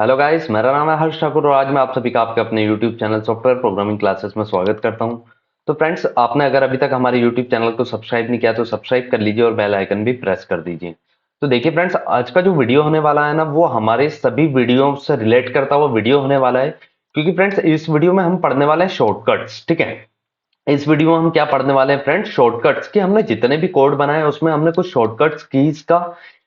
Hello guys, मेरा नाम है हर्ष ठाकुर और आज मैं आप सभी का आपके अपने YouTube channel software programming classes में स्वागत करता हूं। तो फ्रेंड्स, आपने अगर अभी तक हमारे यूट्यूब चैनल को सब्सक्राइब नहीं किया तो सब्सक्राइब कर लीजिए और बेल आइकन भी प्रेस कर दीजिए। तो देखिए फ्रेंड्स, आज का जो वीडियो होने वाला है ना, वो हमारे सभी वीडियो से रिलेट करता हुआ वीडियो होने वाला है। क्योंकि फ्रेंड्स, इस वीडियो में हम पढ़ने वाले हैं शॉर्टकट्स। ठीक है, इस वीडियो में हम क्या पढ़ने वाले हैं फ्रेंड्स? शॉर्टकट्स। कि हमने जितने भी कोड बनाए उसमें हमने कुछ शॉर्टकट्स कीज का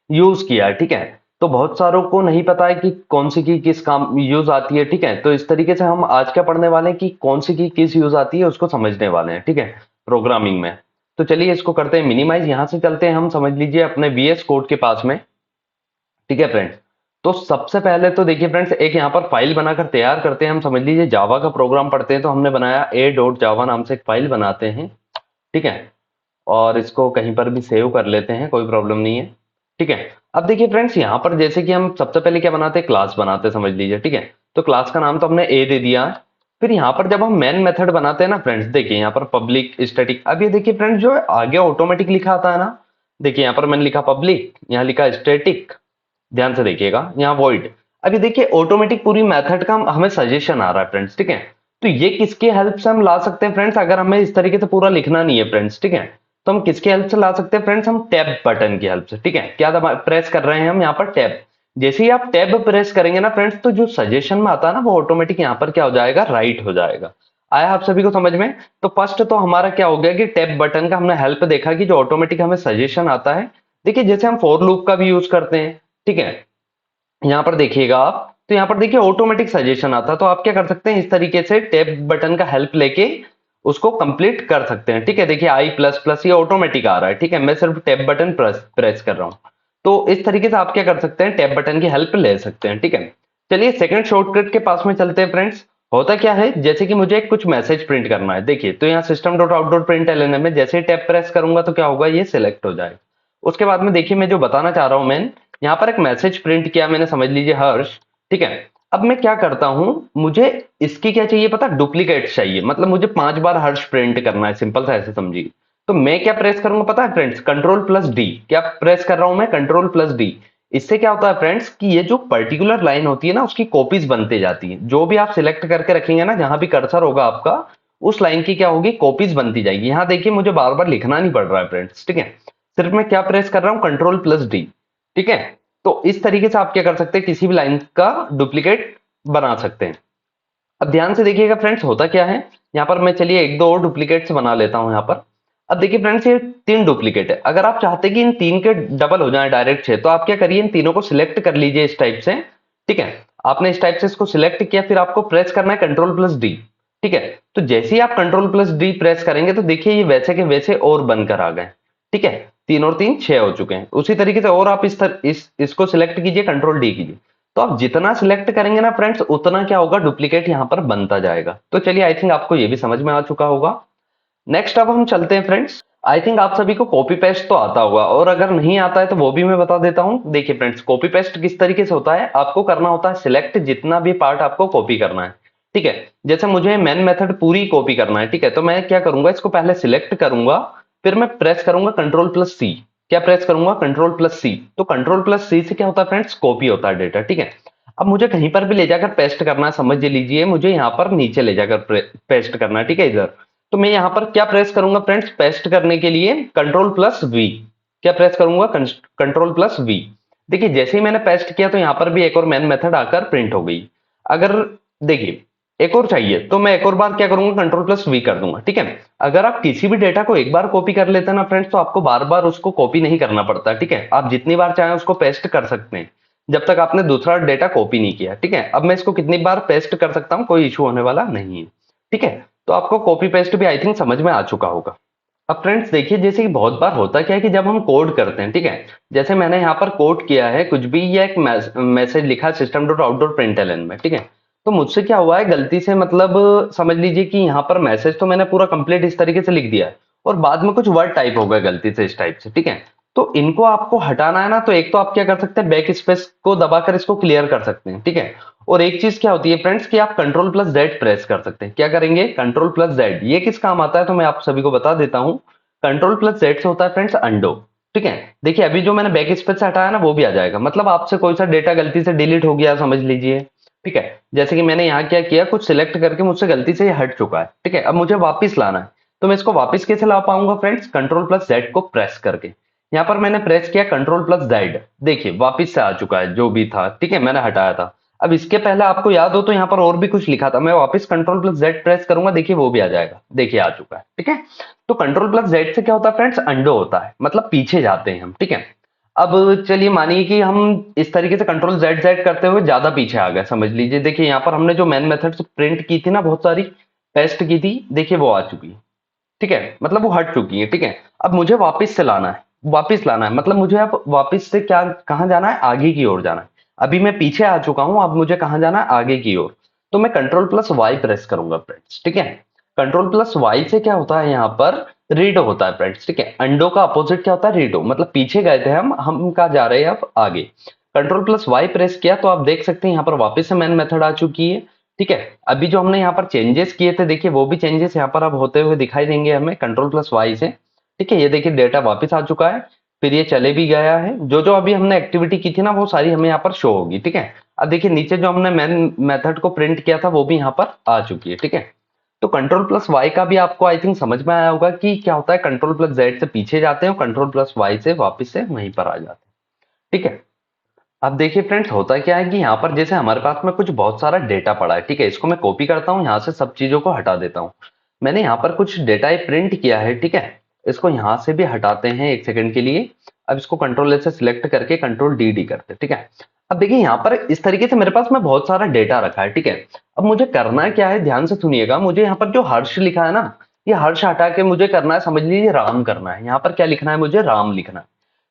यूज किया है। ठीक है, तो बहुत सारों को नहीं पता है कि कौन सी की किस काम यूज आती है। ठीक है, तो इस तरीके से हम आज क्या पढ़ने वाले हैं कि कौन सी की किस यूज आती है उसको समझने वाले हैं। ठीक है, प्रोग्रामिंग में। तो चलिए इसको करते हैं मिनिमाइज। यहां से चलते हैं हम, समझ लीजिए, अपने वीएस कोड के पास में। ठीक है फ्रेंड्स, तो सबसे पहले तो देखिए फ्रेंड्स, एक यहाँ पर फाइल बनाकर तैयार करते हैं। हम समझ लीजिए जावा का प्रोग्राम पढ़ते हैं, तो हमने बनाया a.java नाम से एक फाइल बनाते हैं। ठीक है, और इसको कहीं पर भी सेव कर लेते हैं, कोई प्रॉब्लम नहीं है। ठीक है, अब देखिए फ्रेंड्स, यहाँ पर जैसे कि हम सबसे पहले क्या बनाते हैं, क्लास बनाते हैं, समझ लीजिए। ठीक है, तो क्लास का नाम तो हमने ए दे दिया। फिर यहाँ पर जब हम मेन मेथड बनाते हैं ना फ्रेंड्स, देखिए यहाँ पर पब्लिक स्टैटिक। अब ये देखिए फ्रेंड्स, जो है आगे ऑटोमेटिक लिखा आता है ना, देखिए यहाँ पर मैंने लिखा पब्लिक, यहाँ लिखा स्टैटिक। ध्यान से देखिएगा, यहाँ वॉइड। अभी देखिए ऑटोमेटिक पूरी मेथड का हमें सजेशन आ रहा है फ्रेंड्स। ठीक है, तो ये किसके हेल्प से हम ला सकते हैं फ्रेंड्स? अगर हमें इस तरीके से पूरा लिखना नहीं है फ्रेंड्स, ठीक है, तो हम किसके हेल्प से ला सकते हैं फ्रेंड्स? हम टैब बटन की हेल्प से। ठीक है, क्या प्रेस कर रहे हैं हम यहाँ पर? टैब। जैसे ही आप टैब प्रेस करेंगे ना फ्रेंड्स, तो जो सजेशन में आता है ना, वो ऑटोमेटिक यहाँ पर क्या हो जाएगा? राइट हो जाएगा। आया आप सभी को समझ में? तो फर्स्ट तो हमारा क्या हो गया कि टैब बटन का हमने हेल्प देखा कि जो ऑटोमेटिक हमें सजेशन आता है। देखिए जैसे हम फॉर लूप का भी यूज करते हैं। ठीक है, यहाँ पर देखिएगा आप, तो यहाँ पर देखिए ऑटोमेटिक सजेशन आता है। तो आप क्या कर सकते हैं, इस तरीके से टैब बटन का हेल्प लेके उसको कंप्लीट कर सकते हैं। ठीक है, देखिए आई प्लस प्लस ये ऑटोमेटिक आ रहा है। ठीक है, मैं सिर्फ टैब बटन प्रेस कर रहा हूँ। तो इस तरीके से आप क्या कर सकते हैं, टैब बटन की हेल्प ले सकते हैं। ठीक है, चलिए सेकंड शॉर्टकट के पास में चलते हैं फ्रेंड्स। होता क्या है, जैसे कि मुझे कुछ मैसेज प्रिंट करना है। देखिए, तो यहाँ system dot out dot print L N में जैसे ही टैब प्रेस करूंगा तो क्या होगा, ये सिलेक्ट हो जाएगा। उसके बाद में देखिए, मैं जो बताना चाह रहा हूं, मैं यहाँ पर एक मैसेज प्रिंट किया मैंने, समझ लीजिए हर्ष। ठीक है, अब मैं क्या करता हूं, मुझे इसकी क्या चाहिए पता? डुप्लीकेट चाहिए। मतलब मुझे 5 बार हर्ष प्रिंट करना है, सिंपल सा ऐसे समझिए। तो मैं क्या प्रेस करूंगा पता है फ्रेंड्स? Control plus D. क्या प्रेस कर रहा हूं मैं? Control plus D. इससे क्या होता है फ्रेंड्स कि ये जो पर्टिकुलर लाइन होती है ना, उसकी कॉपीज बनते जाती है। जो भी आप सिलेक्ट करके रखेंगे ना, जहां भी कर्सर होगा आपका, उस लाइन की क्या होगी? कॉपीज बनती जाएगी। यहां देखिए मुझे बार बार लिखना नहीं पड़ रहा है फ्रेंड्स। ठीक है, सिर्फ मैं क्या प्रेस कर रहा हूं? Control plus D. ठीक है, तो इस तरीके से आप क्या कर सकते हैं, किसी भी लाइन का डुप्लीकेट बना सकते हैं। अब ध्यान से देखिएगा फ्रेंड्स, होता क्या है, यहाँ पर मैं चलिए एक दो और डुप्लीकेट्स बना लेता हूं यहाँ पर। अब देखिए फ्रेंड्स, ये 3 डुप्लीकेट है। अगर आप चाहते हैं कि इन 3 के डबल हो जाए, डायरेक्ट 6, तो आप क्या करिए, इन तीनों को सिलेक्ट कर लीजिए इस टाइप से। ठीक है, आपने इस टाइप से इसको सिलेक्ट किया, फिर आपको प्रेस करना है कंट्रोल प्लस डी। ठीक है, तो जैसे ही आप कंट्रोल प्लस डी प्रेस करेंगे तो देखिए ये वैसे के वैसे और बनकर आ गए। ठीक है, 3 और 3 6 हो चुके हैं। उसी तरीके से और आप इसको सिलेक्ट कीजिए, कंट्रोल डी कीजिए। तो आप जितना सिलेक्ट करेंगे ना फ्रेंड्स, उतना क्या होगा, डुप्लीकेट यहां पर बनता जाएगा। तो चलिए, आई थिंक आपको ये भी समझ में आ चुका होगा। नेक्स्ट अब हम चलते हैं फ्रेंड्स। आई थिंक आप सभी को कॉपी पेस्ट तो आता होगा, और अगर नहीं आता है तो वो भी मैं बता देता हूं। देखिए फ्रेंड्स, कॉपी पेस्ट किस तरीके से होता है, आपको करना होता है सिलेक्ट जितना भी पार्ट आपको कॉपी करना है। ठीक है, जैसे मुझे मेन मेथड पूरी कॉपी करना है। ठीक है, तो मैं क्या करूंगा, इसको पहले सिलेक्ट करूंगा, फिर मैं प्रेस करूंगा कंट्रोल प्लस सी। क्या प्रेस करूंगा? कंट्रोल प्लस सी। तो कंट्रोल प्लस सी से क्या होता है फ्रेंड्स? कॉपी होता है डेटा। ठीक है, अब मुझे कहीं पर भी ले जाकर पेस्ट करना है, समझ लीजिए मुझे यहाँ पर नीचे ले जाकर पेस्ट करना है। ठीक है, इधर। तो मैं यहाँ पर क्या प्रेस करूंगा फ्रेंड्स, पेस्ट करने के लिए कंट्रोल प्लस वी। क्या प्रेस करूंगा? Control plus V. देखिए जैसे ही मैंने पेस्ट किया तो यहाँ पर भी एक और मेन मेथड आकर प्रिंट हो गई। अगर देखिए एक और चाहिए तो मैं एक और बार क्या करूंगा, कंट्रोल प्लस वी कर दूंगा। ठीक है, अगर आप किसी भी डेटा को एक बार कॉपी कर लेते हैं ना फ्रेंड्स, तो आपको बार बार उसको कॉपी नहीं करना पड़ता। ठीक है, आप जितनी बार चाहें उसको पेस्ट कर सकते हैं, जब तक आपने दूसरा डेटा कॉपी नहीं किया। ठीक है, अब मैं इसको कितनी बार पेस्ट कर सकता हूं, कोई इशू होने वाला नहीं है। ठीक है, तो आपको कॉपी पेस्ट भी आई थिंक समझ में आ चुका होगा। अब फ्रेंड्स देखिए, जैसे कि बहुत बार होता क्या है कि जब हम कोड करते हैं, ठीक है, जैसे मैंने यहाँ पर कोड किया है कुछ भी, ये एक मैसेज लिखा system dot out dot println में। ठीक है, तो मुझसे क्या हुआ है गलती से, मतलब समझ लीजिए कि यहाँ पर मैसेज तो मैंने पूरा कंप्लीट इस तरीके से लिख दिया है, और बाद में कुछ वर्ड टाइप हो गया गलती से इस टाइप से। ठीक है, तो इनको आपको हटाना है ना, तो एक तो आप क्या कर सकते हैं, बैक स्पेस को दबाकर इसको क्लियर कर सकते हैं। ठीक है, और एक चीज क्या होती है फ्रेंड्स कि आप कंट्रोल प्लस जेड प्रेस कर सकते हैं। क्या करेंगे? Control plus Z. ये किस काम आता है तो मैं आप सभी को बता देता हूं। कंट्रोल प्लस जेड से होता है फ्रेंड्स अंडो। ठीक है। देखिए अभी जो मैंने बैक स्पेस से हटाया ना वो भी आ जाएगा, मतलब आपसे कोई सा डेटा गलती से डिलीट हो गया समझ लीजिए। ठीक है, जैसे कि मैंने यहाँ क्या किया, कुछ सिलेक्ट करके मुझसे गलती से ये हट चुका है। ठीक है, अब मुझे वापस लाना है, तो मैं इसको वापस कैसे ला पाऊंगा फ्रेंड्स, कंट्रोल प्लस जेड को प्रेस करके। यहाँ पर मैंने प्रेस किया कंट्रोल प्लस जेड, देखिए वापस से आ चुका है जो भी था। ठीक है, मैंने हटाया था। अब इसके पहले आपको याद हो तो यहाँ पर और भी कुछ लिखा था, मैं वापस कंट्रोल प्लस जेड प्रेस करूंगा, देखिए वो भी आ जाएगा, देखिए आ चुका है। ठीक है, तो कंट्रोल प्लस जेड से क्या होता है फ्रेंड्स, अंडो होता है, मतलब पीछे जाते हैं हम। ठीक है, अब चलिए मानिए कि हम इस तरीके से कंट्रोल जेड जेड करते हुए ज्यादा पीछे आ गए समझ लीजिए। देखिए यहाँ पर हमने जो मेन मेथड से प्रिंट की थी ना, बहुत सारी पेस्ट की थी, देखिए वो आ चुकी है। ठीक है, मतलब वो हट चुकी है। ठीक है, अब मुझे वापस से लाना है, वापस लाना है, मतलब मुझे अब वापस से क्या कहाँ जाना है, आगे की ओर जाना है। अभी मैं पीछे आ चुका हूं, अब मुझे कहाँ जाना है, आगे की ओर। तो मैं कंट्रोल प्लस वाई प्रेस करूंगा फ्रेंड्स। ठीक है, कंट्रोल प्लस वाई से क्या होता है, यहाँ पर रीडो होता है फ्रेंड्स। ठीक है, अंडो का अपोजिट क्या होता है, रीडो, मतलब पीछे गए थे हम कहाँ जा रहे हैं अब, आगे। कंट्रोल प्लस वाई प्रेस किया तो आप देख सकते हैं यहाँ पर वापस से मेन मेथड आ चुकी है। ठीक है, अभी जो हमने यहाँ पर चेंजेस किए थे, देखिए वो भी चेंजेस यहाँ पर अब होते हुए दिखाई देंगे हमें कंट्रोल प्लस वाई से। ठीक है, ये देखिए डेटा वापस आ चुका है, फिर ये चले भी गया है। जो जो अभी हमने एक्टिविटी की थी ना वो सारी हमें यहाँ पर शो होगी। ठीक है, अब देखिए नीचे जो हमने मेन मेथड को प्रिंट किया था वो भी यहाँ पर आ चुकी है। ठीक है, तो कंट्रोल प्लस वाई का भी आपको आई थिंक समझ में आया होगा कि क्या होता है, कंट्रोल प्लस जेड से पीछे जाते हैं और कंट्रोल प्लस वाई से वापस से वहीं पर आ जाते हैं। ठीक है, अब देखिए फ्रेंड्स होता क्या है कि यहाँ पर जैसे हमारे पास में कुछ बहुत सारा डेटा पड़ा है। ठीक है, इसको मैं कॉपी करता हूँ, यहाँ से सब चीजों को हटा देता हूँ। मैंने यहाँ पर कुछ डेटा प्रिंट किया है। ठीक है, इसको यहाँ से भी हटाते हैं एक सेकंड के लिए। अब इसको कंट्रोल ए से सिलेक्ट करके कंट्रोल डी डी करते हैं। ठीक है, अब देखिए यहाँ पर इस तरीके से मेरे पास में बहुत सारा डेटा रखा है। ठीक है, अब मुझे करना क्या है, ध्यान से सुनिएगा। मुझे यहाँ पर जो हर्ष लिखा है ना, ये हर्ष हटा के मुझे करना है, समझ लीजिए राम करना है। यहाँ पर क्या लिखना है, मुझे राम लिखना है।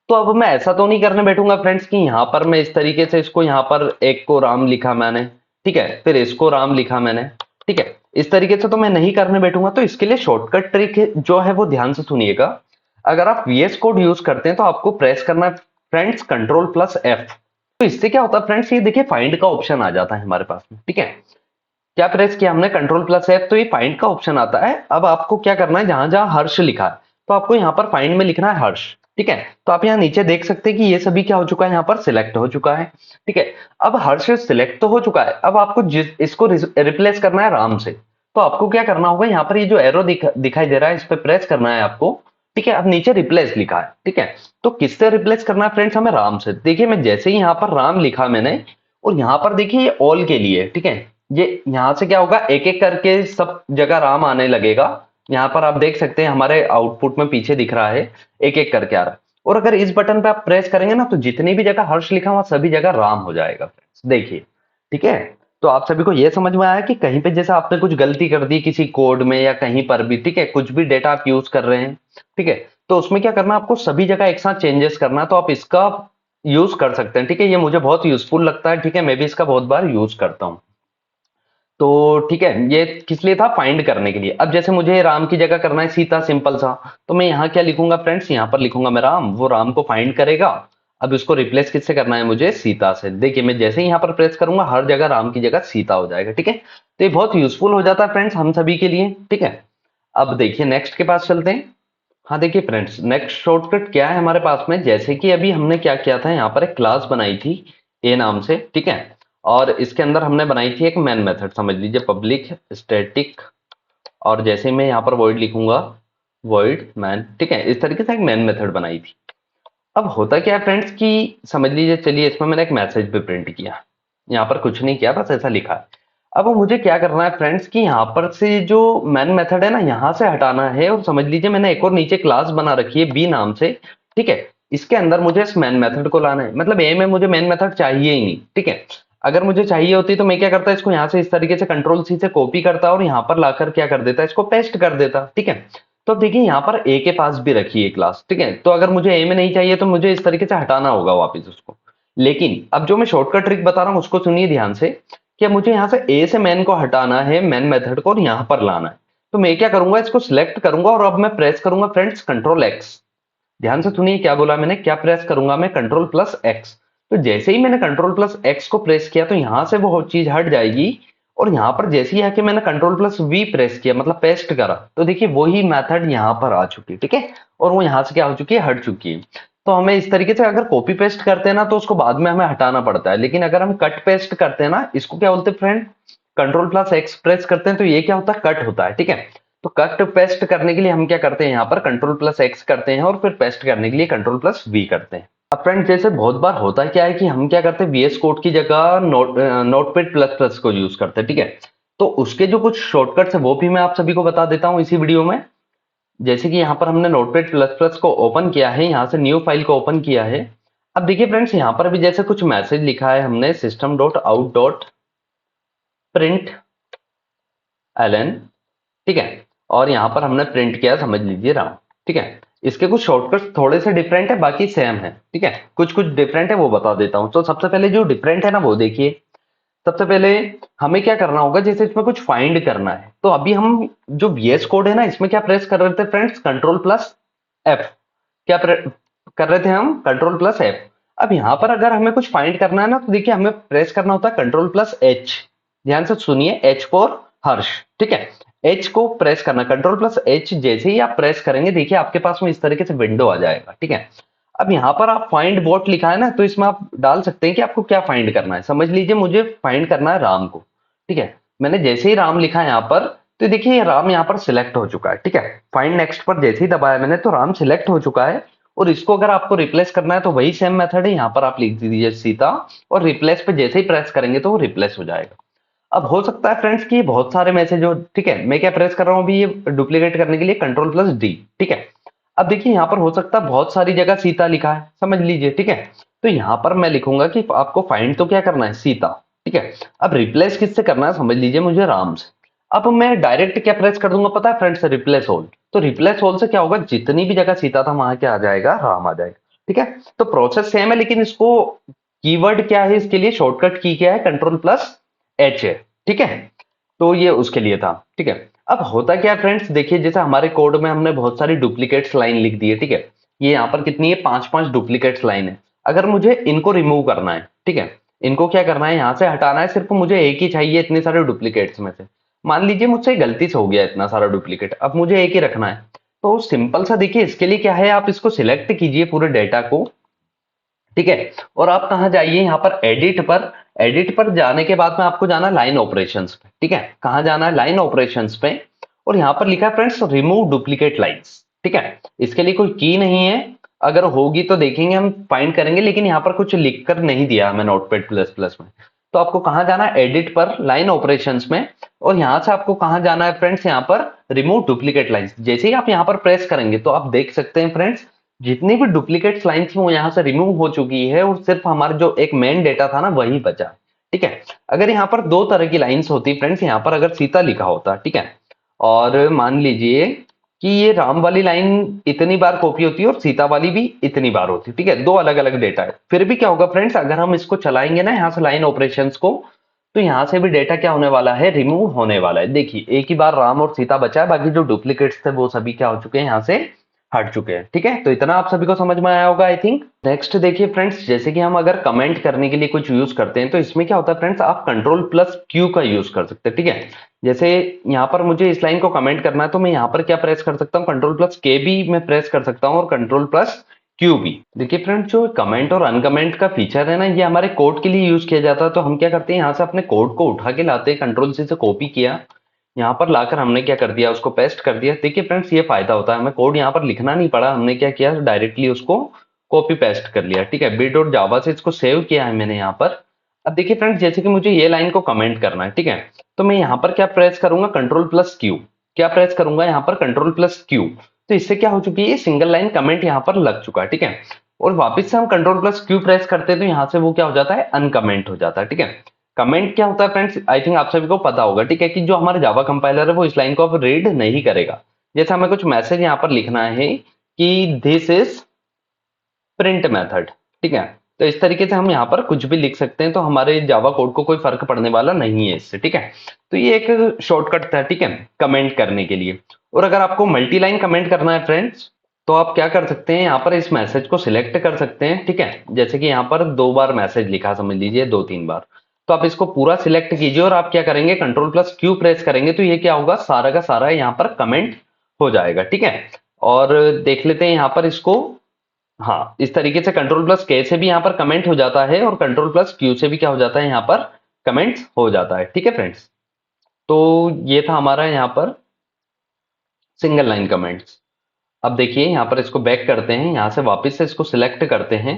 तो अब मैं ऐसा तो नहीं करने बैठूंगा फ्रेंड्स कि यहाँ पर मैं इस तरीके से इसको, यहाँ पर एक को राम लिखा मैंने, ठीक है, फिर इसको राम लिखा मैंने। ठीक है, इस तरीके से तो मैं नहीं करने बैठूंगा। तो इसके लिए शॉर्टकट ट्रिक जो है वो ध्यान से सुनिएगा। अगर आप वीएस कोड यूज करते हैं तो आपको प्रेस करना है फ्रेंड्स कंट्रोल प्लस एफ। तो इससे क्या होता है फ्रेंड्स, ये देखिए फाइंड का ऑप्शन आ जाता है हमारे पास में। ठीक है, क्या प्रेस किया हमने कंट्रोल प्लस एफ, तो ये फाइंड का ऑप्शन आता है। अब आपको क्या करना है, जहां जहां हर्ष लिखा है तो आपको यहाँ पर फाइंड में लिखना है हर्ष। ठीक है, तो आप यहाँ नीचे देख सकते हैं कि ये सभी क्या हो चुका है, यहाँ पर सिलेक्ट हो चुका है। ठीक है, अब हर्ष सिलेक्ट तो हो चुका है, अब आपको इसको रिप्लेस करना है राम से। तो आपको क्या करना होगा, यहाँ पर ये जो एरो दिखाई दे रहा है इस पर प्रेस करना है आपको। ठीक है, अब नीचे रिप्लेस लिखा है। ठीक है, तो किससे रिप्लेस करना है फ्रेंड्स, हमें राम से। देखिए मैं जैसे ही यहाँ पर राम लिखा मैंने, और यहाँ पर देखिए ये ऑल के लिए। ठीक है, ये यहां से क्या होगा, एक एक करके सब जगह राम आने लगेगा। यहाँ पर आप देख सकते हैं हमारे आउटपुट में पीछे दिख रहा है एक एक करके आ रहा है। और अगर इस बटन पे आप प्रेस करेंगे ना, तो जितनी भी जगह हर्ष लिखा हुआ सभी जगह राम हो जाएगा फ्रेंड्स, देखिए। ठीक है, तो आप सभी को यह समझ में आया कि कहीं पे जैसे आपने कुछ गलती कर दी किसी कोड में या कहीं पर भी, ठीक है, कुछ भी डेटा आप यूज कर रहे हैं, ठीक है, तो उसमें क्या करना, आपको सभी जगह एक साथ चेंजेस करना, तो आप इसका यूज कर सकते हैं। ठीक है, ये मुझे बहुत यूजफुल लगता है। ठीक है, मैं भी इसका बहुत बार यूज करता हूँ। तो ठीक है, ये किस लिए था, फाइंड करने के लिए। अब जैसे मुझे राम की जगह करना है सीता, सिंपल सा, तो मैं यहाँ क्या लिखूंगा फ्रेंड्स, यहाँ पर लिखूंगा मैं राम, वो राम को फाइंड करेगा। अब इसको रिप्लेस किससे करना है मुझे, सीता से। देखिए मैं जैसे ही यहाँ पर प्रेस करूंगा हर जगह राम की जगह सीता हो जाएगा। ठीक है, तो ये बहुत यूजफुल हो जाता है फ्रेंड्स हम सभी के लिए। ठीक है, अब देखिए नेक्स्ट के पास चलते हैं। हाँ देखिए फ्रेंड्स, नेक्स्ट शॉर्टकट क्या है हमारे पास में, जैसे कि अभी हमने क्या किया था, यहाँ पर एक क्लास बनाई थी ए नाम से। ठीक है, और इसके अंदर हमने बनाई थी एक मेन मेथड, समझ लीजिए पब्लिक स्टैटिक, और जैसे मैं यहाँ पर वॉइड लिखूंगा, वॉइड मैन। ठीक है, इस तरीके से एक मेन मेथड बनाई थी। अब होता क्या है फ्रेंड्स कि समझ लीजिए, चलिए इसमें मैंने एक मैसेज भी प्रिंट किया, यहाँ पर कुछ नहीं किया, बस ऐसा लिखा है। अब मुझे क्या करना है फ्रेंड्स कि यहाँ पर से जो मेन मेथड है ना, यहाँ से हटाना है। और समझ लीजिए मैंने एक और नीचे क्लास बना रखी है बी नाम से। ठीक है, इसके अंदर मुझे इस मेन मेथड को लाना है, मतलब ए में मुझे मेन मेथड चाहिए ही नहीं। ठीक है, अगर मुझे चाहिए होती तो मैं क्या करता, इसको यहाँ से इस तरीके से कंट्रोल सी से कॉपी करता और यहाँ पर लाकर क्या कर देता, इसको पेस्ट कर देता। ठीक है, तो अब देखिए यहाँ पर ए के पास भी रखी है क्लास। ठीक है, तो अगर मुझे ए में नहीं चाहिए तो मुझे इस तरीके से हटाना होगा वापस उसको। लेकिन अब जो मैं शॉर्टकट ट्रिक बता रहा हूँ उसको सुनिए ध्यान से, कि मुझे यहाँ से ए से मैन को हटाना है, मैन मेथड को, और यहाँ पर लाना है। तो मैं क्या करूंगा, इसको सिलेक्ट करूंगा और अब मैं प्रेस करूंगा फ्रेंड्स कंट्रोल एक्स। ध्यान से सुनिए क्या बोला मैंने, क्या प्रेस करूंगा मैं, कंट्रोल प्लस एक्स। तो जैसे ही मैंने कंट्रोल प्लस एक्स को प्रेस किया तो यहां से वो चीज हट जाएगी। और यहाँ पर जैसे ही आके मैंने कंट्रोल प्लस वी प्रेस किया, मतलब पेस्ट करा, तो देखिए वही मेथड यहाँ पर आ चुकी है। ठीक है, और वो यहाँ से क्या हो चुकी है, हट चुकी है। तो हमें इस तरीके से अगर कॉपी पेस्ट करते हैं ना तो उसको बाद में हमें हटाना पड़ता है, लेकिन अगर हम कट पेस्ट करते हैं ना, इसको क्या बोलते हैं friend, control plus x press करते हैं तो ये क्या होता है, कट होता है। ठीक है, तो कट पेस्ट करने के लिए हम क्या करते हैं, यहाँ पर कंट्रोल प्लस एक्स करते हैं और फिर पेस्ट करने के लिए कंट्रोल प्लस वी करते हैं। अब फ्रेंड जैसे बहुत बार होता क्या है कि हम क्या करते हैं, वीएस कोड की जगह नोटपैड प्लस प्लस को यूज करते हैं। ठीक है, तो उसके जो कुछ शॉर्टकट्स है वो भी मैं आप सभी को बता देता हूँ इसी वीडियो में। जैसे कि यहाँ पर हमने नोटपैड प्लस प्लस को ओपन किया है, यहाँ से न्यू फाइल को ओपन किया है। अब देखिए फ्रेंड्स, यहाँ पर भी जैसे कुछ मैसेज लिखा है हमने, system dot out dot print L N. ठीक है, और यहाँ पर हमने प्रिंट किया, समझ लीजिए राम। ठीक है, इसके कुछ शॉर्टकट्स थोड़े से डिफरेंट है, बाकी सेम है। ठीक है, कुछ कुछ डिफरेंट है वो बता देता हूँ। तो सबसे पहले जो डिफरेंट है ना वो देखिए। सबसे पहले हमें क्या करना होगा, जैसे इसमें कुछ फाइंड करना है तो अभी हम जो वीएस कोड है ना इसमें क्या प्रेस कर रहे थे फ्रेंड्स, कंट्रोल प्लस एफ। क्या कर रहे थे हम, कंट्रोल प्लस एफ। अब यहाँ पर अगर हमें कुछ फाइंड करना है ना तो देखिए हमें प्रेस करना होता है कंट्रोल प्लस एच। ध्यान से सुनिए, एच फॉर हर्ष। ठीक है, एच को प्रेस करना, कंट्रोल प्लस एच जैसे ही आप प्रेस करेंगे देखिए आपके पास में इस तरीके से विंडो आ जाएगा। ठीक है, अब यहाँ पर आप फाइंड वॉट लिखा है ना तो इसमें आप डाल सकते हैं कि आपको क्या फाइंड करना है। समझ लीजिए मुझे फाइंड करना है राम को। ठीक है, मैंने जैसे ही राम लिखा है यहाँ पर तो देखिए ये राम यहाँ पर सिलेक्ट हो चुका है। ठीक है, फाइंड नेक्स्ट पर जैसे ही दबाया मैंने तो राम सिलेक्ट हो चुका है। और इसको अगर आपको रिप्लेस करना है तो वही सेम मेथड है, यहाँ पर आप लिख दीजिए सीता और रिप्लेस पे जैसे ही प्रेस करेंगे तो वो रिप्लेस हो जाएगा। अब हो सकता है फ्रेंड्स कि बहुत सारे मैसेज हो। ठीक है, मैं क्या प्रेस कर रहा हूँ अभी ये डुप्लीकेट करने के लिए, कंट्रोल प्लस डी। ठीक है, अब देखिए यहाँ पर हो सकता है बहुत सारी जगह सीता लिखा है, समझ लीजिए। ठीक है, तो यहाँ पर मैं लिखूंगा कि आपको फाइंड तो क्या करना है, सीता। ठीक है, अब रिप्लेस किससे करना है, समझ लीजिए मुझे राम से। अब मैं डायरेक्ट क्या प्रेस कर दूंगा पता है फ्रेंड्स, रिप्लेस ऑल। तो रिप्लेस ऑल से क्या होगा, जितनी भी जगह सीता था वहां क्या आ जाएगा, राम आ जाएगा। ठीक है, तो प्रोसेस सेम है लेकिन इसको कीवर्ड क्या है, इसके लिए शॉर्टकट की क्या है, कंट्रोल प्लस एच है। ठीक है, तो ये उसके लिए था। ठीक है, अब होता क्या है फ्रेंड्स, देखिए जैसे हमारे कोड में हमने बहुत सारी डुप्लीकेट्स लाइन लिख दी है। ठीक है, ये यहाँ पर कितनी है, 5 डुप्लीकेट्स लाइन है। अगर मुझे इनको रिमूव करना है, ठीक है, इनको क्या करना है, यहाँ से हटाना है, सिर्फ मुझे एक ही चाहिए इतने सारे डुप्लीकेट्स में से। मान लीजिए मुझसे गलती से हो गया इतना सारा डुप्लीकेट, अब मुझे एक ही रखना है। तो सिंपल सा देखिए इसके लिए क्या है, आप इसको सिलेक्ट कीजिए पूरे डेटा को। ठीक है, और आप कहाँ जाइए, यहाँ पर एडिट पर। एडिट पर जाने के बाद में आपको जाना है लाइन ऑपरेशंस पे। ठीक है, कहाँ जाना है, लाइन ऑपरेशंस पे। और यहाँ पर लिखा है फ्रेंड्स रिमूव डुप्लीकेट लाइंस। ठीक है, इसके लिए कोई की नहीं है, अगर होगी तो देखेंगे हम फाइंड करेंगे, लेकिन यहाँ पर कुछ लिख कर नहीं दिया हमें नोटपैड प्लस प्लस में। तो आपको कहाँ जाना है, एडिट पर, लाइन ऑपरेशंस में। और यहाँ से आपको कहाँ जाना है फ्रेंड्स, यहाँ पर रिमूव डुप्लीकेट लाइंस। जैसे ही आप यहाँ पर प्रेस करेंगे तो आप देख सकते हैं फ्रेंड्स, जितनी भी डुप्लीकेट लाइन थी वो यहाँ से रिमूव हो चुकी है और सिर्फ हमारा जो एक मेन डेटा था ना वही बचा। ठीक है, अगर यहाँ पर दो तरह की लाइंस होती फ्रेंड्स, यहाँ पर अगर सीता लिखा होता, ठीक है, और मान लीजिए कि ये राम वाली लाइन इतनी बार कॉपी होती है और सीता वाली भी इतनी बार होती है। ठीक है, दो अलग अलग डेटा है, फिर भी क्या होगा फ्रेंड्स, अगर हम इसको चलाएंगे ना यहाँ से लाइन ऑपरेशंस को, तो यहाँ से भी डेटा क्या होने वाला है, रिमूव होने वाला है। देखिए एक ही बार राम और सीता बचा है, बाकी जो डुप्लीकेट्स थे वो सभी क्या हो चुके हैं, यहाँ से हट चुके हैं। ठीक है, तो इतना आप सभी को समझ में आया होगा आई थिंक। नेक्स्ट देखिए फ्रेंड्स, जैसे कि हम अगर कमेंट करने के लिए कुछ यूज करते हैं तो इसमें क्या होता है फ्रेंड्स, आप कंट्रोल प्लस क्यू का यूज कर सकते हैं। ठीक है, जैसे यहाँ पर मुझे इस लाइन को कमेंट करना है तो मैं यहाँ पर क्या प्रेस कर सकता हूँ, कंट्रोल प्लस के भी मैं प्रेस कर सकता हूँ और कंट्रोल प्लस क्यू भी। देखिए फ्रेंड्स, जो कमेंट और अनकमेंट का फीचर है ना, ये हमारे कोड के लिए यूज किया जाता है। तो हम क्या करते हैं, यहाँ से अपने कोड को उठा के लाते हैं, कंट्रोल सी से कॉपी किया, यहाँ पर लाकर हमने क्या कर दिया, उसको पेस्ट कर दिया। देखिए फ्रेंड्स, ये फायदा होता है, हमें कोड यहाँ पर लिखना नहीं पड़ा, हमने क्या किया, डायरेक्टली उसको कॉपी पेस्ट कर लिया। ठीक है, बिट और जावा से इसको सेव किया है मैंने यहाँ पर। अब देखिए फ्रेंड्स, जैसे कि मुझे ये लाइन को कमेंट करना है, ठीक है, तो मैं यहाँ पर क्या प्रेस करूंगा, कंट्रोल प्लस क्यू। क्या प्रेस करूंगा, यहाँ पर कंट्रोल प्लस क्यू। तो इससे क्या हो चुकी है, सिंगल लाइन कमेंट यहाँ पर लग चुका है। ठीक है, और वापस से हम कंट्रोल प्लस क्यू प्रेस करते हैं तो यहाँ से वो क्या हो जाता है, अनकमेंट हो जाता है। ठीक है, कमेंट क्या होता है फ्रेंड्स, आई थिंक आप सभी को पता होगा। ठीक है, कि जो हमारा जावा कंपाइलर है वो इस लाइन को अब रीड नहीं करेगा। जैसे हमें कुछ मैसेज यहाँ पर लिखना है कि दिस इज प्रिंट मेथड। ठीक है, तो इस तरीके से हम यहाँ पर कुछ भी लिख सकते हैं, तो हमारे जावा कोड को कोई फर्क पड़ने वाला नहीं है इससे। ठीक है, तो ये एक शॉर्टकट था, ठीक है, कमेंट करने के लिए। और अगर आपको मल्टी लाइन कमेंट करना है फ्रेंड्स, तो आप क्या कर सकते हैं, यहाँ पर इस मैसेज को सिलेक्ट कर सकते हैं। ठीक है, जैसे कि यहाँ पर 2 बार मैसेज लिखा, समझ लीजिए 2-3 बार, तो आप इसको पूरा सिलेक्ट कीजिए और आप क्या करेंगे, कंट्रोल प्लस क्यू प्रेस करेंगे तो ये क्या होगा, सारा का सारा यहाँ पर कमेंट हो जाएगा। ठीक है, और देख लेते हैं यहाँ पर इसको हाँ, इस तरीके से कंट्रोल प्लस के से भी यहाँ पर कमेंट हो जाता है और कंट्रोल प्लस क्यू से भी क्या हो जाता है, यहाँ पर कमेंट्स हो जाता है। ठीक है फ्रेंड्स, तो ये था हमारा यहाँ पर सिंगल लाइन कमेंट्स। अब देखिए यहाँ पर इसको बैक करते हैं, यहाँ से वापस से इसको सिलेक्ट करते हैं।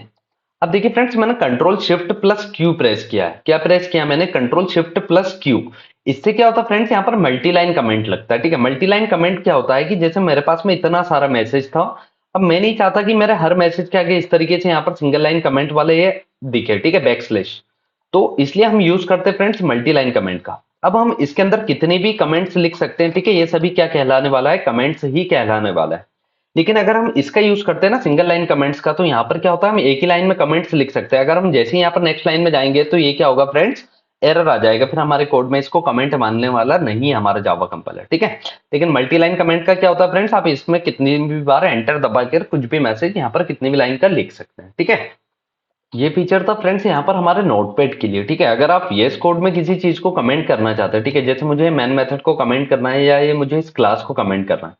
अब देखिए फ्रेंड्स, मैंने control shift plus Q press किया है। क्या प्रेस किया मैंने? Control shift plus Q. इससे क्या होता है फ्रेंड्स, यहाँ पर मल्टी लाइन कमेंट लगता है। ठीक है, मल्टी लाइन कमेंट क्या होता है कि जैसे मेरे पास में इतना सारा मैसेज था, अब मैं नहीं चाहता कि मेरे हर मैसेज के आगे इस तरीके से यहाँ पर सिंगल लाइन कमेंट वाले ये दिखे। ठीक है, बैक स्लैश। तो इसलिए हम यूज करते हैं फ्रेंड्स मल्टी लाइन कमेंट का। अब हम इसके अंदर कितने भी कमेंट्स लिख सकते हैं। ठीक है, ये सभी क्या कहलाने वाला है? कमेंट्स ही कहलाने वाला है। लेकिन अगर हम इसका यूज करते हैं ना सिंगल लाइन कमेंट्स का, तो यहाँ पर क्या होता है, हम एक ही लाइन में कमेंट्स लिख सकते हैं। अगर हम जैसे ही यहाँ पर नेक्स्ट लाइन में जाएंगे तो ये क्या होगा फ्रेंड्स, एरर आ जाएगा, फिर हमारे कोड में इसको कमेंट मानने वाला नहीं है हमारा जावा कंपाइलर। ठीक है, लेकिन मल्टी लाइन कमेंट का क्या होता है फ्रेंड्स, आप इसमें कितनी भी बार एंटर दबा कर कुछ भी मैसेज यहाँ पर कितनी भी लाइन का लिख सकते हैं। ठीक है, ये फीचर था फ्रेंड्स यहाँ पर हमारे नोटपैड के लिए। ठीक है, अगर आप VS कोड में किसी चीज को कमेंट करना चाहते हैं, ठीक है, जैसे मुझे मैन मेथड को कमेंट करना है या ये मुझे इस क्लास को कमेंट करना है,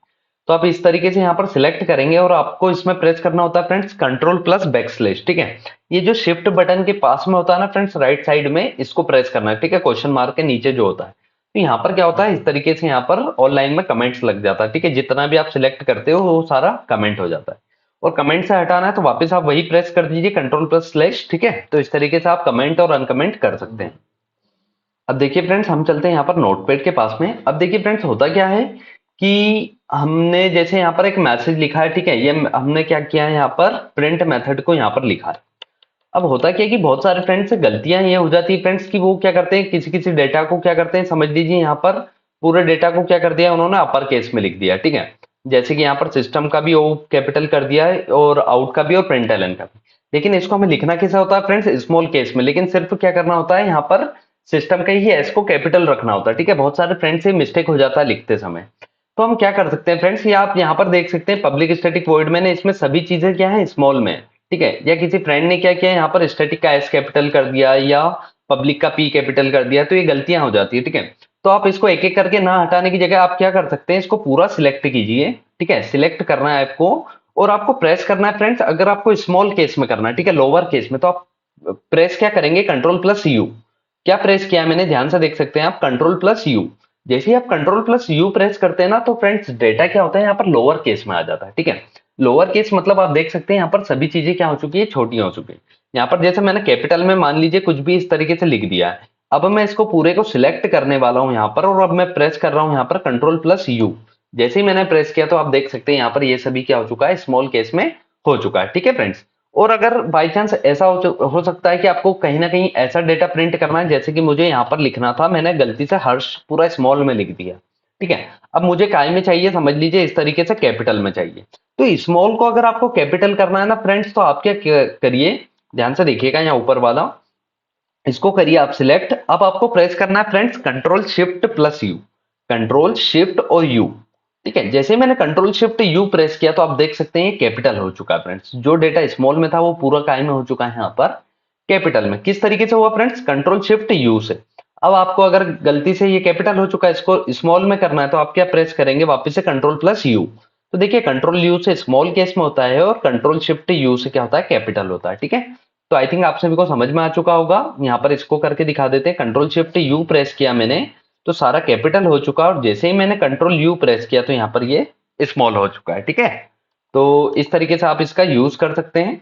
तो आप इस तरीके से यहाँ पर सिलेक्ट करेंगे और आपको इसमें प्रेस करना होता है friends control plus back slash. ठीक है, ये जो शिफ्ट बटन के पास में होता है ना फ्रेंड्स, राइट साइड में, इसको प्रेस करना है। ठीक है, क्वेश्चन मार्क के नीचे जो होता है, तो यहाँ पर क्या होता है, इस तरीके से यहाँ पर ऑनलाइन में कमेंट्स लग जाता है। ठीक है, जितना भी आप सिलेक्ट करते हो वो सारा कमेंट हो जाता है। और कमेंट से हटाना है तो वापस आप वही प्रेस कर दीजिए कंट्रोल प्लस स्लैश। ठीक है, तो इस तरीके से आप कमेंट और अनकमेंट कर सकते हैं। अब देखिए फ्रेंड्स, हम चलते हैं यहाँ पर नोटपैड के पास में। अब देखिए फ्रेंड्स, होता क्या है कि हमने जैसे यहाँ पर एक मैसेज लिखा है। ठीक है, ये हमने क्या किया है, यहाँ पर प्रिंट मेथड को यहाँ पर लिखा है। अब होता क्या है कि बहुत सारे फ्रेंड्स से गलतियां ये हो जाती है फ्रेंड्स कि वो क्या करते हैं, किसी किसी डेटा को क्या करते हैं, समझ लीजिए यहाँ पर पूरे डेटा को क्या कर दिया उन्होंने, अपर केस में लिख दिया। ठीक है, जैसे कि यहाँ पर सिस्टम का भी ओ कैपिटल कर दिया है और आउट का भी और प्रिंट एलन का भी। लेकिन इसको हमें लिखना कैसा होता है फ्रेंड्स, स्मॉल केस में। लेकिन सिर्फ क्या करना होता है, यहाँ पर सिस्टम का ही एस को कैपिटल रखना होता है। ठीक है, बहुत सारे फ्रेंड्स से मिस्टेक हो जाता है लिखते समय। तो हम क्या कर सकते हैं फ्रेंड्स, ये आप यहाँ पर देख सकते हैं पब्लिक स्टैटिक वॉइड मैंने इसमें सभी चीजें क्या है, स्मॉल में। ठीक है, या किसी फ्रेंड ने क्या किया, यहाँ पर स्टैटिक का एस कैपिटल कर दिया या पब्लिक का पी कैपिटल कर दिया, तो ये गलतियां हो जाती है। ठीक है, तो आप इसको एक एक करके ना हटाने की जगह आप क्या कर सकते हैं, इसको पूरा सिलेक्ट कीजिए। ठीक है, सिलेक्ट करना है आपको और आपको प्रेस करना है फ्रेंड्स। अगर आपको स्मॉल केस में करना है, ठीक है, लोअर केस में, तो आप प्रेस क्या करेंगे, कंट्रोल प्लस यू। क्या प्रेस किया है मैंने, ध्यान से देख सकते हैं आप, कंट्रोल प्लस यू। जैसे ही आप कंट्रोल प्लस यू प्रेस करते हैं ना, तो फ्रेंड्स डेटा क्या होता है, यहाँ पर लोअर केस में आ जाता है। ठीक है, लोअर केस मतलब आप देख सकते हैं यहाँ पर सभी चीजें क्या हो चुकी है, छोटी हो चुकी है। यहाँ पर जैसे मैंने कैपिटल में मान लीजिए कुछ भी इस तरीके से लिख दिया है। अब मैं इसको पूरे को सिलेक्ट करने वाला हूँ यहाँ पर, और अब मैं प्रेस कर रहा हूँ यहाँ पर कंट्रोल प्लस यू। जैसे ही मैंने प्रेस किया तो आप देख सकते हैं यहाँ पर ये सभी क्या हो चुका है, स्मॉल केस में हो चुका है। ठीक है फ्रेंड्स, और अगर बाई चांस ऐसा हो सकता है कि आपको कहीं ना कहीं ऐसा डेटा प्रिंट करना है, जैसे कि मुझे यहाँ पर लिखना था, मैंने गलती से हर्ष पूरा स्मॉल में लिख दिया। ठीक है, अब मुझे काय में चाहिए, समझ लीजिए इस तरीके से कैपिटल में चाहिए। तो स्मॉल को अगर आपको कैपिटल करना है ना फ्रेंड्स, तो आप क्या करिए, ध्यान से देखिएगा यहाँ ऊपर वाला, इसको करिए आप सिलेक्ट। अब आपको प्रेस करना है friends control shift plus you, control shift और यू। ठीक है, जैसे मैंने कंट्रोल शिफ्ट यू प्रेस किया तो आप देख सकते हैं ये कैपिटल हो चुका है फ्रेंड्स। जो डेटा स्मॉल में था वो पूरा काय में हो चुका है यहाँ पर कैपिटल में। किस तरीके से हुआ फ्रेंड्स, कंट्रोल शिफ्ट यू से। अब आपको अगर गलती से ये कैपिटल हो चुका है, इसको स्मॉल में करना है, तो आप क्या प्रेस करेंगे, वापस से कंट्रोल प्लस यू। तो देखिए कंट्रोल यू से स्मॉल केस में होता है और कंट्रोल शिफ्ट यू से क्या होता है, कैपिटल होता है। ठीक है, तो आई थिंक आप सभी को समझ में आ चुका होगा। यहाँ पर इसको करके दिखा देते हैं, कंट्रोल शिफ्ट यू प्रेस किया मैंने तो सारा कैपिटल हो चुका, और जैसे ही मैंने कंट्रोल यू प्रेस किया तो यहाँ पर ये स्मॉल हो चुका है। ठीक है, तो इस तरीके से आप इसका यूज कर सकते हैं।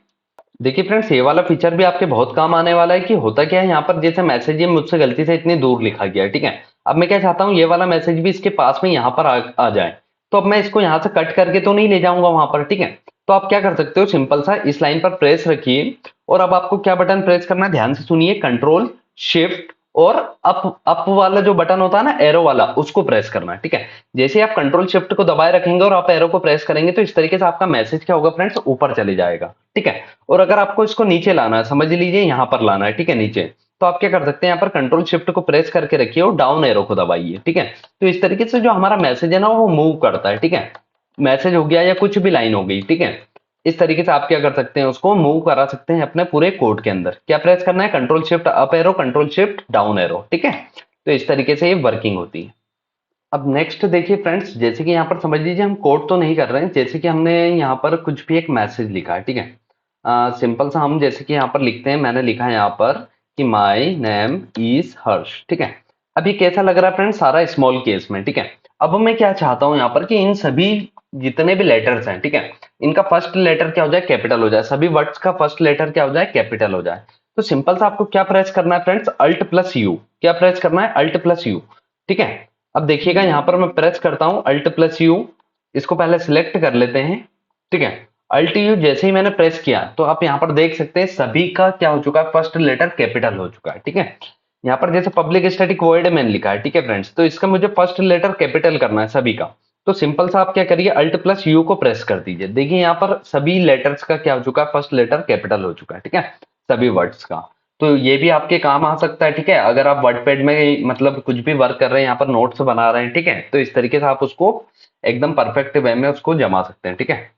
देखिए फ्रेंड्स, ये वाला फीचर भी आपके बहुत काम आने वाला है। कि होता क्या है, यहाँ पर जैसे मैसेज ये मुझसे गलती से इतनी दूर लिखा गया है। ठीक है, अब मैं क्या चाहता हूँ, ये वाला मैसेज भी इसके पास में यहाँ पर आ जाए। तो अब मैं इसको यहाँ से कट करके तो नहीं ले जाऊंगा वहां पर। ठीक है, तो आप क्या कर सकते हो, सिंपल सा इस लाइन पर प्रेस रखिए और अब आपको क्या बटन प्रेस करना है, ध्यान से सुनिए, कंट्रोल शिफ्ट और अप वाला जो बटन होता है ना, एरो वाला, उसको प्रेस करना है। ठीक है, जैसे आप कंट्रोल शिफ्ट को दबाए रखेंगे और आप एरो को प्रेस करेंगे तो इस तरीके से आपका मैसेज क्या होगा फ्रेंड्स, ऊपर चले जाएगा। ठीक है, और अगर आपको इसको नीचे लाना है, समझ लीजिए यहाँ पर लाना है, ठीक है, नीचे, तो आप क्या कर सकते हैं, यहाँ पर कंट्रोल शिफ्ट को प्रेस करके रखिए और डाउन एरो को दबाइए। ठीक है, तो इस तरीके से जो हमारा मैसेज है ना वो मूव करता है। ठीक है, मैसेज हो गया या कुछ भी लाइन हो गई। ठीक है, इस तरीके से आप क्या कर सकते हैं, उसको मूव करा सकते हैं अपने पूरे कोड के अंदर। क्या प्रेस करना है, control shift up arrow, control shift down arrow. ठीक है, तो इस तरीके से ये वर्किंग होती है। अब नेक्स्ट देखिए फ्रेंड्स, जैसे कि यहाँ पर समझ लीजिए हम कोड तो नहीं कर रहे हैं, जैसे कि हमने यहाँ पर कुछ भी एक मैसेज लिखा है। ठीक है, सिंपल सा हम जैसे कि यहाँ पर लिखते हैं, मैंने लिखा है यहाँ पर कि माई नेम इज हर्ष, ठीक है। अब ये कैसा लग रहा है फ्रेंड्स, सारा स्मॉल केस में, ठीक है। अब मैं क्या चाहता हूँ यहाँ पर कि इन सभी जितने भी लेटर्स हैं, ठीक है, इनका फर्स्ट लेटर क्या हो जाए, कैपिटल हो जाए, सभी वर्ड्स का फर्स्ट लेटर क्या हो जाए, कैपिटल हो जाए। तो सिंपल सा आपको क्या प्रेस करना है फ्रेंड्स, अल्ट प्लस यू। क्या प्रेस करना है, अल्ट प्लस यू, ठीक है। अब देखिएगा यहाँ पर मैं प्रेस करता हूँ अल्ट प्लस यू, इसको पहले सिलेक्ट कर लेते हैं, ठीक है। अल्ट यू जैसे ही मैंने प्रेस किया तो आप यहाँ पर देख सकते हैं सभी का क्या हो चुका है, फर्स्ट लेटर कैपिटल हो चुका है, ठीक है। यहाँ पर जैसे पब्लिक स्टैटिक वॉइड मैंने लिखा है, ठीक है फ्रेंड्स, तो इसका मुझे फर्स्ट लेटर कैपिटल करना है सभी का। तो सिंपल सा आप क्या करिए, अल्ट प्लस यू को प्रेस कर दीजिए। देखिए यहाँ पर सभी लेटर्स का क्या हो चुका है, फर्स्ट लेटर कैपिटल हो चुका है, ठीक है, सभी वर्ड्स का। तो ये भी आपके काम आ सकता है, ठीक है, अगर आप वर्डपैड में मतलब कुछ भी वर्क कर रहे हैं, यहाँ पर नोट्स बना रहे हैं, ठीक है, तो इस तरीके से आप उसको एकदम परफेक्ट वे में उसको जमा सकते हैं, ठीक है।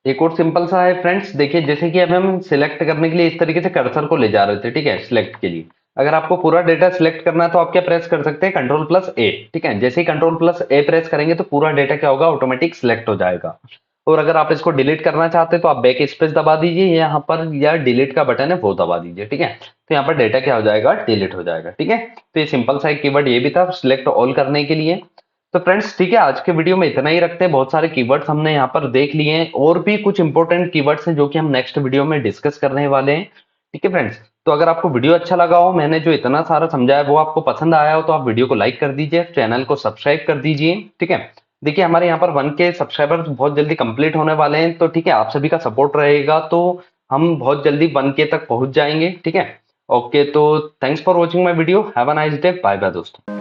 एक और सिंपल सा है फ्रेंड्स, देखिए जैसे कि अब हम सिलेक्ट करने के लिए इस तरीके से कर्सर को ले जा रहे थे, ठीक है, सिलेक्ट के लिए। अगर आपको पूरा डेटा सिलेक्ट करना है तो आप क्या प्रेस कर सकते हैं, कंट्रोल प्लस ए, ठीक है। जैसे ही कंट्रोल प्लस ए प्रेस करेंगे तो पूरा डेटा क्या होगा, ऑटोमेटिक सिलेक्ट हो जाएगा। और अगर आप इसको डिलीट करना चाहते हैं तो आप बैक स्पेस दबा दीजिए यहाँ पर, या डिलीट का बटन है वो दबा दीजिए, ठीक है। तो यहाँ पर डेटा क्या हो जाएगा, डिलीट हो जाएगा, ठीक है। तो ये सिंपल सा एक कीवर्ड ये भी था सिलेक्ट ऑल करने के लिए। तो फ्रेंड्स ठीक है, आज के वीडियो में इतना ही रखते हैं। बहुत सारे कीवर्ड्स हमने यहाँ पर देख लिए हैं, और भी कुछ इंपॉर्टेंट कीवर्ड्स हैं जो कि हम नेक्स्ट वीडियो में डिस्कस करने वाले हैं, ठीक है फ्रेंड्स। तो अगर आपको वीडियो अच्छा लगा हो, मैंने जो इतना सारा समझाया वो आपको पसंद आया हो, तो आप वीडियो को लाइक कर दीजिए, चैनल को सब्सक्राइब कर दीजिए, ठीक है। देखिए हमारे यहाँ पर 1K सब्सक्राइबर्स बहुत जल्दी कंप्लीट होने वाले हैं, तो ठीक है, आप सभी का सपोर्ट रहेगा तो हम बहुत जल्दी 1K तक पहुंच जाएंगे, ठीक है। ओके, तो thanks for watching my video, have a nice day, bye bye दोस्तों।